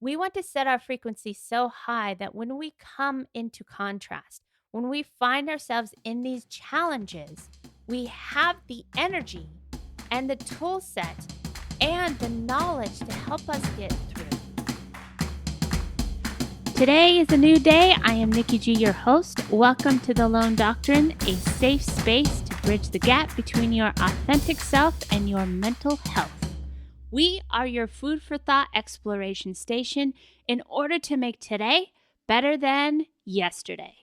We want to set our frequency so high that when we come into contrast, when we find ourselves in these challenges, we have the energy and the tool set and the knowledge to help us get through. Today is a new day. I am Nikki G, your host. Welcome to the Lone Doctrine, a safe space to bridge the gap between your authentic self and your mental health. We are your food for thought exploration station in order to make today better than yesterday.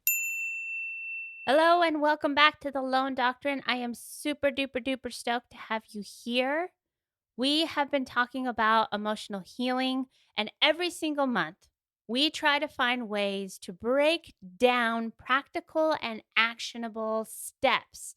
Hello and welcome back to the Lone Doctrine. I am super duper duper stoked to have you here. We have been talking about emotional healing, and every single month we try to find ways to break down practical and actionable steps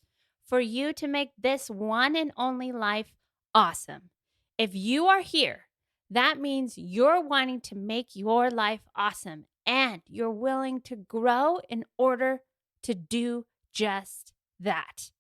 for you to make this one and only life awesome. If you are here, that means you're wanting to make your life awesome and you're willing to grow in order to do just that.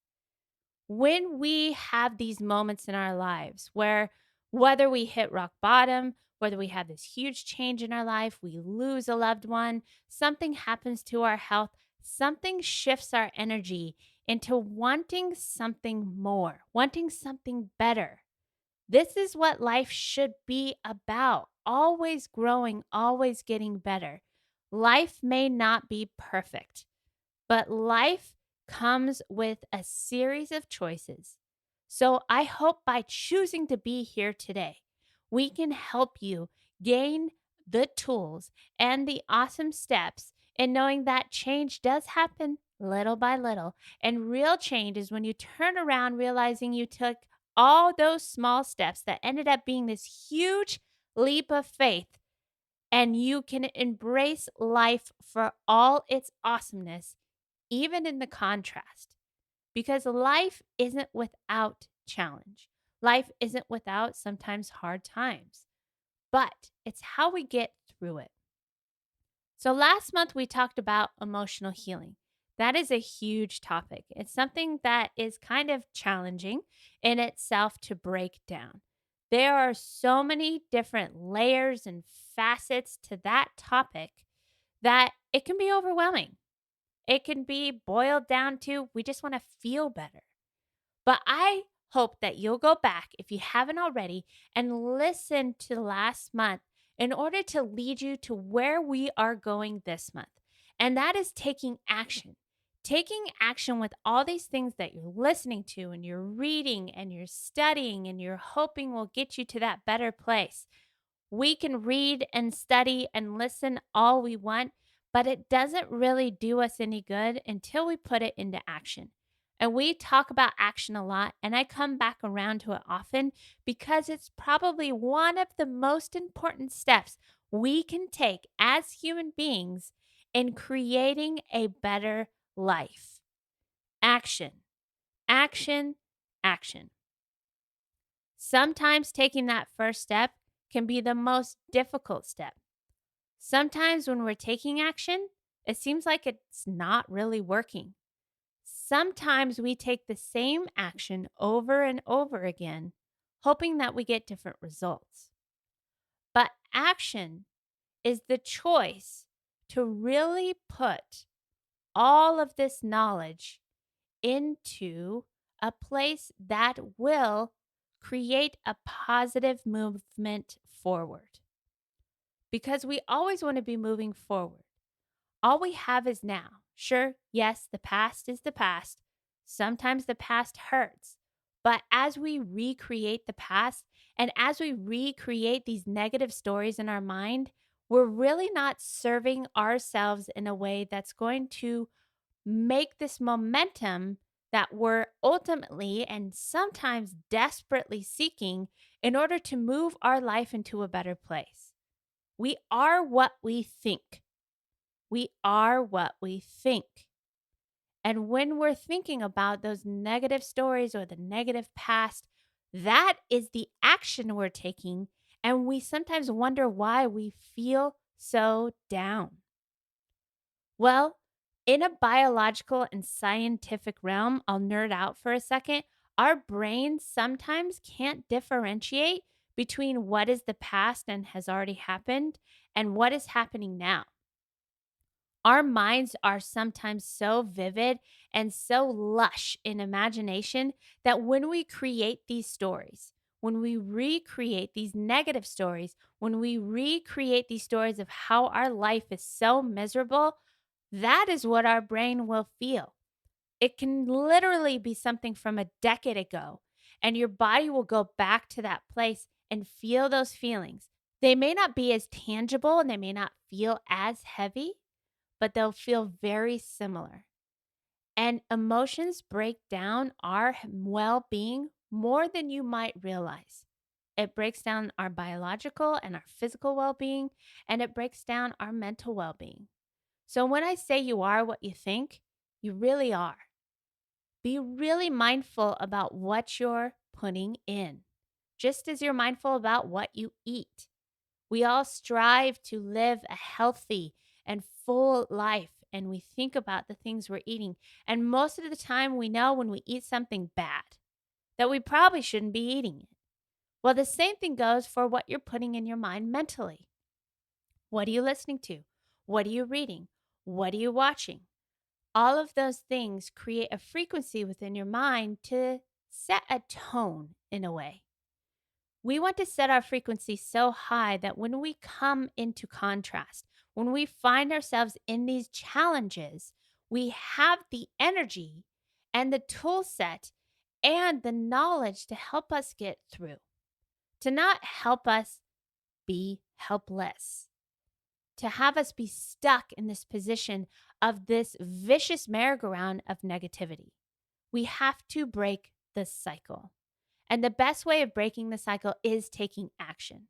When we have these moments in our lives where whether we hit rock bottom, whether we have this huge change in our life, we lose a loved one, something happens to our health, something shifts our energy into wanting something more, wanting something better. This is what life should be about, always growing, always getting better. Life may not be perfect, but life comes with a series of choices. So I hope by choosing to be here today, we can help you gain the tools and the awesome steps in knowing that change does happen little by little. And real change is when you turn around realizing you took all those small steps that ended up being this huge leap of faith, and you can embrace life for all its awesomeness even in the contrast, because life isn't without challenge. Life isn't without sometimes hard times, but it's how we get through it. So last month we talked about emotional healing. That is a huge topic. It's something that is kind of challenging in itself to break down. There are so many different layers and facets to that topic that it can be overwhelming. It can be boiled down to we just want to feel better. But I hope that you'll go back, if you haven't already, and listen to last month in order to lead you to where we are going this month. And that is taking action. Taking action with all these things that you're listening to and you're reading and you're studying and you're hoping will get you to that better place. We can read and study and listen all we want, but it doesn't really do us any good until we put it into action. And we talk about action a lot, and I come back around to it often because it's probably one of the most important steps we can take as human beings in creating a better life. Action, action, action. Sometimes taking that first step can be the most difficult step. Sometimes when we're taking action, it seems like it's not really working. Sometimes we take the same action over and over again, hoping that we get different results. But action is the choice to really put all of this knowledge into a place that will create a positive movement forward. Because we always want to be moving forward. All we have is now. Sure, yes, the past is the past. Sometimes the past hurts. But as we recreate the past and as we recreate these negative stories in our mind, we're really not serving ourselves in a way that's going to make this momentum that we're ultimately and sometimes desperately seeking in order to move our life into a better place. We are what we think. We are what we think. And when we're thinking about those negative stories or the negative past, that is the action we're taking. And we sometimes wonder why we feel so down. Well, in a biological and scientific realm, I'll nerd out for a second. Our brains sometimes can't differentiate between what is the past and has already happened and what is happening now. Our minds are sometimes so vivid and so lush in imagination that when we create these stories, when we recreate these negative stories, when we recreate these stories of how our life is so miserable, that is what our brain will feel. It can literally be something from a decade ago, and your body will go back to that place and feel those feelings. They may not be as tangible and they may not feel as heavy, but they'll feel very similar. And emotions break down our well being more than you might realize. It breaks down our biological and our physical well being, and it breaks down our mental well being. So when I say you are what you think, you really are. Be really mindful about what you're putting in, just as you're mindful about what you eat. We all strive to live a healthy and full life, and we think about the things we're eating. And most of the time, we know when we eat something bad that we probably shouldn't be eating it. Well, the same thing goes for what you're putting in your mind mentally. What are you listening to? What are you reading? What are you watching? All of those things create a frequency within your mind to set a tone in a way. We want to set our frequency so high that when we come into contrast, when we find ourselves in these challenges, we have the energy and the tool set and the knowledge to help us get through, to not help us be helpless, to have us be stuck in this position of this vicious merry-go-round of negativity. We have to break the cycle. And the best way of breaking the cycle is taking action.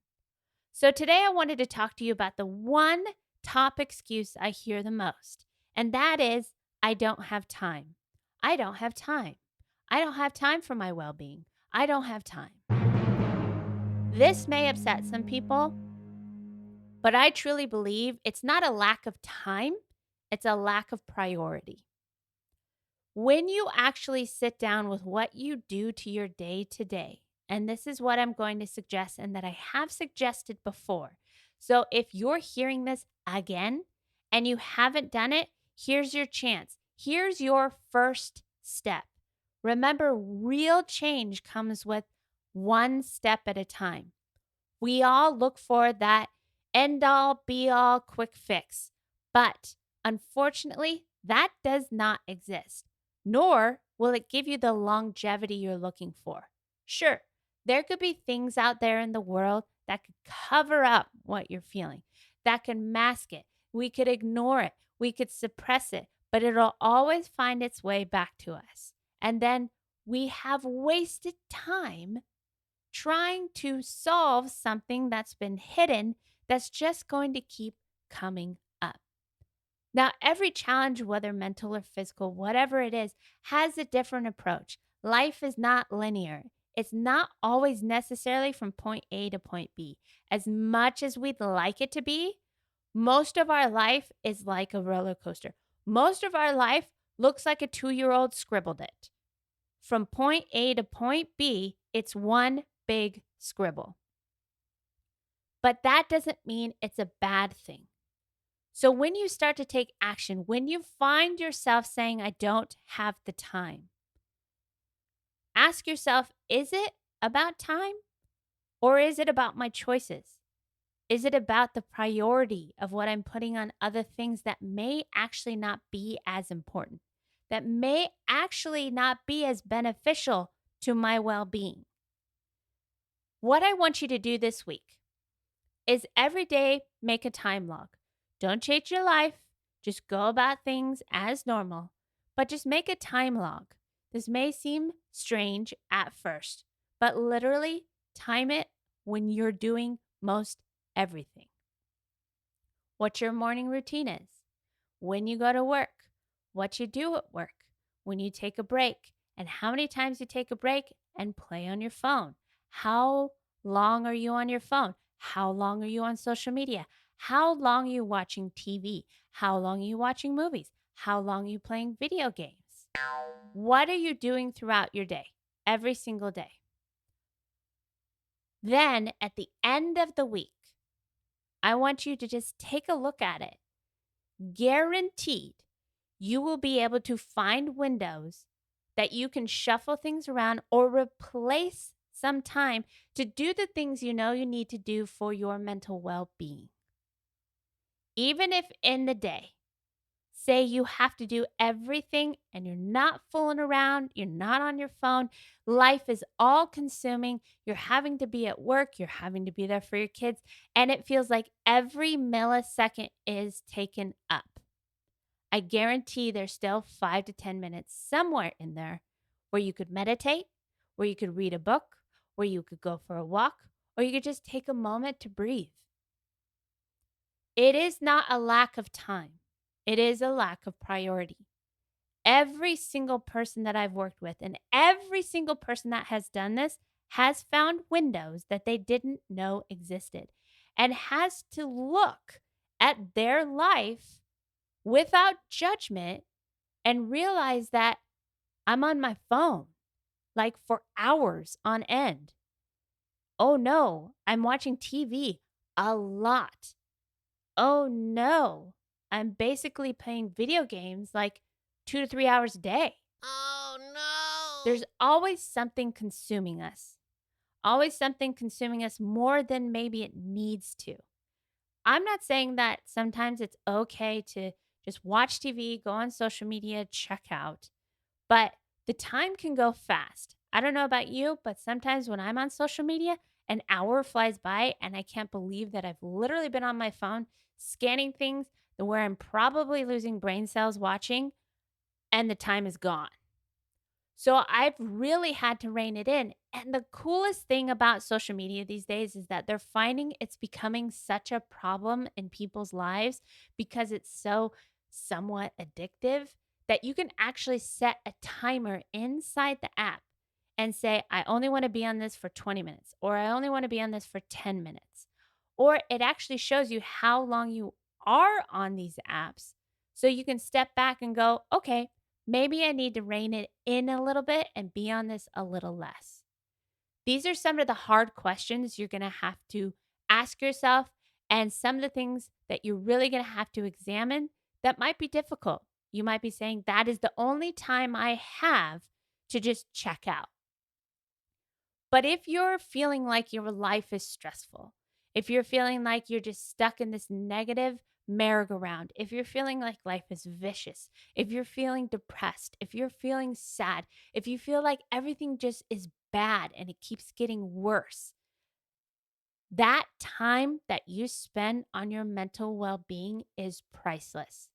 So today I wanted to talk to you about the one top excuse I hear the most, and that is, I don't have time. I don't have time. I don't have time for my well-being. I don't have time. This may upset some people, but I truly believe it's not a lack of time, it's a lack of priority. When you actually sit down with what you do to your day to day, and this is what I'm going to suggest and that I have suggested before. So if you're hearing this again and you haven't done it, here's your chance. Here's your first step. Remember, real change comes with one step at a time. We all look for that end all, be all, quick fix. But unfortunately, that does not exist, nor will it give you the longevity you're looking for. Sure, there could be things out there in the world that could cover up what you're feeling, that can mask it. We could ignore it, we could suppress it, but it'll always find its way back to us. And then we have wasted time trying to solve something that's been hidden that's just going to keep coming up. Now, every challenge, whether mental or physical, whatever it is, has a different approach. Life is not linear. It's not always necessarily from point A to point B. As much as we'd like it to be, most of our life is like a roller coaster. Most of our life looks like a 2-year-old scribbled it. From point A to point B, it's one big scribble. But that doesn't mean it's a bad thing. So when you start to take action, when you find yourself saying, I don't have the time, ask yourself, is it about time or is it about my choices? Is it about the priority of what I'm putting on other things that may actually not be as important, that may actually not be as beneficial to my well-being? What I want you to do this week is every day make a time log. Don't change your life. Just go about things as normal, but just make a time log. This may seem strange at first, but literally time it when you're doing most everything. What your morning routine is, when you go to work, what you do at work, when you take a break, and how many times you take a break and play on your phone. How long are you on your phone? How long are you on social media? How long are you watching TV? How long are you watching movies? How long are you playing video games? What are you doing throughout your day, every single day? Then at the end of the week, I want you to just take a look at it. Guaranteed, you will be able to find windows that you can shuffle things around or replace some time to do the things you know you need to do for your mental well being. Even if in the day, say you have to do everything and you're not fooling around, you're not on your phone, life is all consuming, you're having to be at work, you're having to be there for your kids, and it feels like every millisecond is taken up. I guarantee there's still 5 to 10 minutes somewhere in there where you could meditate, where you could read a book, where you could go for a walk, or you could just take a moment to breathe. It is not a lack of time. It is a lack of priority. Every single person that I've worked with and every single person that has done this has found windows that they didn't know existed and has to look at their life without judgment and realize that I'm on my phone like for hours on end. Oh no, I'm watching TV a lot. Oh no, I'm basically playing video games like 2 to 3 hours a day. Oh no! There's always something consuming us, always something consuming us more than maybe it needs to. I'm not saying that sometimes it's okay to just watch TV, go on social media, check out, but the time can go fast. I don't know about you, but sometimes when I'm on social media, an hour flies by and I can't believe that I've literally been on my phone scanning things where I'm probably losing brain cells watching and the time is gone. So I've really had to rein it in. And the coolest thing about social media these days is that they're finding it's becoming such a problem in people's lives because it's so somewhat addictive that you can actually set a timer inside the app and say, I only want to be on this for 20 minutes, or I only want to be on this for 10 minutes. Or it actually shows you how long you are on these apps. So you can step back and go, okay, maybe I need to rein it in a little bit and be on this a little less. These are some of the hard questions you're going to have to ask yourself, and some of the things that you're really going to have to examine that might be difficult. You might be saying, that is the only time I have to just check out. But if you're feeling like your life is stressful, if you're feeling like you're just stuck in this negative merry-go-round, if you're feeling like life is vicious, if you're feeling depressed, if you're feeling sad, if you feel like everything just is bad and it keeps getting worse, that time that you spend on your mental well-being is priceless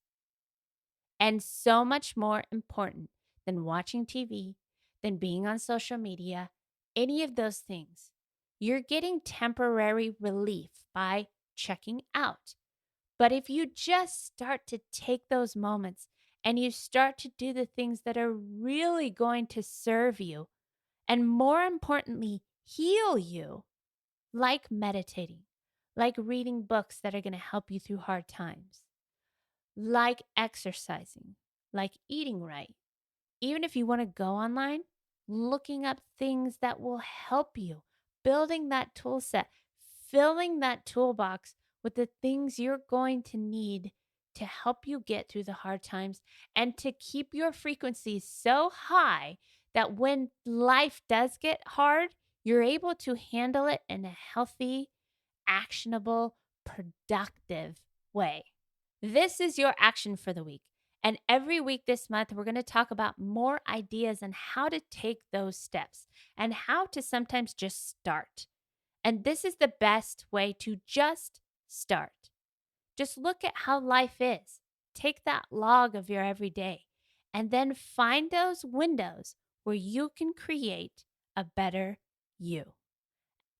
and so much more important than watching TV, than being on social media, any of those things. You're getting temporary relief by checking out. But if you just start to take those moments and you start to do the things that are really going to serve you, and more importantly, heal you, like meditating, like reading books that are going to help you through hard times, like exercising, like eating right. Even if you want to go online, looking up things that will help you, building that tool set, filling that toolbox with the things you're going to need to help you get through the hard times and to keep your frequency so high that when life does get hard, you're able to handle it in a healthy, actionable, productive way. This is your action for the week. And every week this month, we're going to talk about more ideas on how to take those steps and how to sometimes just start. And this is the best way to just start. Just look at how life is. Take that log of your everyday and then find those windows where you can create a better you.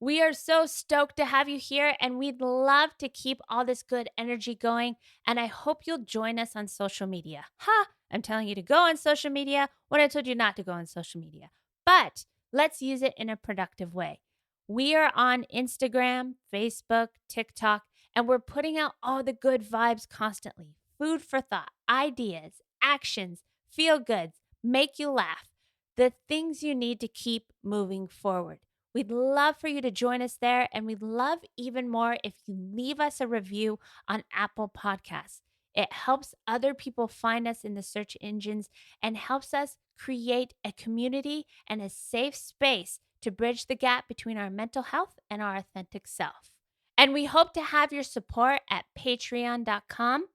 We are so stoked to have you here, and we'd love to keep all this good energy going. And I hope you'll join us on social media. Ha! I'm telling you to go on social media when I told you not to go on social media. But let's use it in a productive way. We are on Instagram, Facebook, TikTok, and we're putting out all the good vibes constantly. Food for thought, ideas, actions, feel goods, make you laugh. The things you need to keep moving forward. We'd love for you to join us there, and we'd love even more if you leave us a review on Apple Podcasts. It helps other people find us in the search engines and helps us create a community and a safe space to bridge the gap between our mental health and our authentic self. And we hope to have your support at patreon.com,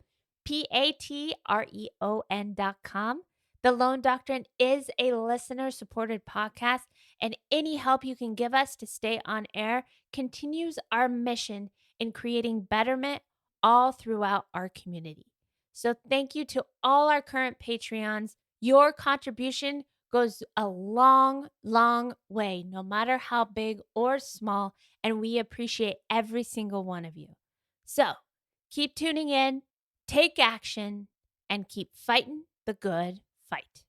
patreon.com. The Lone Doctrine is a listener-supported podcast, and any help you can give us to stay on air continues our mission in creating betterment all throughout our community. So thank you to all our current Patreons. Your contribution goes a long, long way, no matter how big or small, and we appreciate every single one of you. So keep tuning in, take action, and keep fighting the good fight.